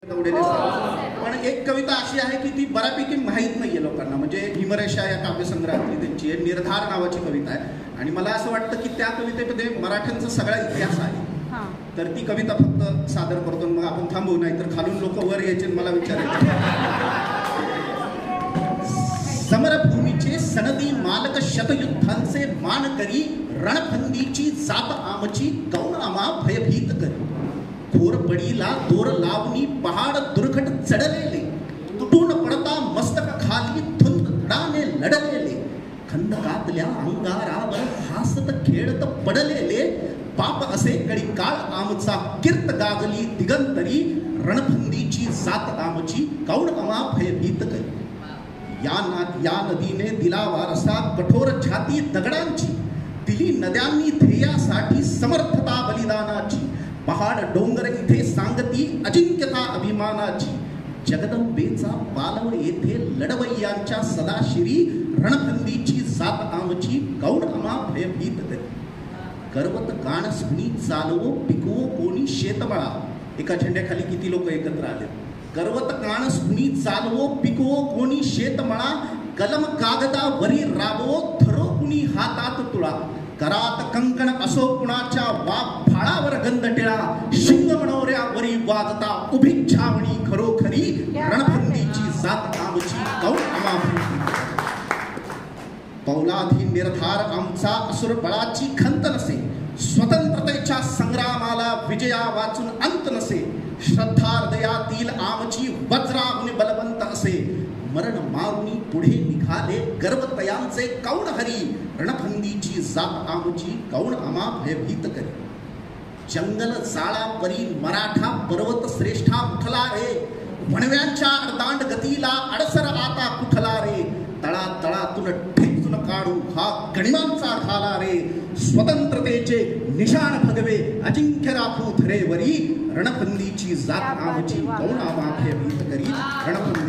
पण एक कविता अशी आहे की ती बऱ्यापैकी माहीत नाहीये लोकांना. म्हणजे हिमरेषा या काव्यसंग्रहातली त्यांची निर्धार नावाची कविता आहे आणि मला असं वाटतं की त्या कवितेमध्ये मराठ्यांचा सगळा इतिहास आहे. तर ती कविता फक्त सादर करतो मग आपण थांबवू, नाही तर खालून लोक वर यायचे मला विचारायचे. समरभूमीचे सनदी मालक शतयुद्धांचे मान करी, रणफंदीची जात आमची कौन आम्हा भयभीत करी. खोरपडीला दोर लावणी पहाड दुर्घट चढलेले, तुटून पडता मस्तक खाली धुंदडाने लढलेले, खंदकातल्या अंगारावर हासत खेळत पडलेले, पाप असे कडी काळ आमचा कीर्त गाजली दिगंतरी, रणफंदीची जात आमची कौन आम्हा भयभीत करी. या नदीने दिला वारसा कठोर छाती दगडांची, दिली नद्यांनी ध्येयासाठी समर्थता बलिदानाची, पहाड डोंगर इथे सांगती अजिंक्यता अभिमानाची, जगदंबेचा पालव येथे लढवय्यांच्या सदाशिरी, रणफंदीची जात आमची कौन आम्हा भयभीत करी. गर्वत गाण सुनी चालवो पिकवो कोणी शेतमळा. एका झेंड्याखाली किती लोक एकत्र आले. गर्वत गाण सुनी चालवो पिकवो कोणी शेतमळा, कलम कागदा वरी राबवो धरो कुणी हातात तुळा, करात कंकण असो कुणाच्या फाळावर गंध टिळा, शिंग मनोऱ्यावरी वाजता उभी छावणी खरोखरी, रणफंदीची जात आमची कौन आम्हा भयभीत. पौलाधी निर्धार आमचा असुर बळाची खंत नसे, स्वतंत्रतेच्या संग्रामाला विजया वाचून अंत नसे, श्रद्धा हृदयातील आमची वज्राहुनी बलवंत असे, मरण मारुनी पुढे निघाले गर्वतयांचे कौन हरी, रणफंदीची जात आमची कौन आम्हा भयभीत करी. जंगल जाळा परी मराठा पर्वत श्रेष्ठा उठला रे, वणव्यांच्या अर्धांड गतीला अडसर आता कुठला रे, तळा तळातून ठेचून काढू हा गणिमांचा ढाला रे, स्वतंत्रतेचे निशाण भगवे अजिंक्य राखू धरेवरी, रणफंदीची जात आमची कौन आम्हा भयभीत करी. रणफंदी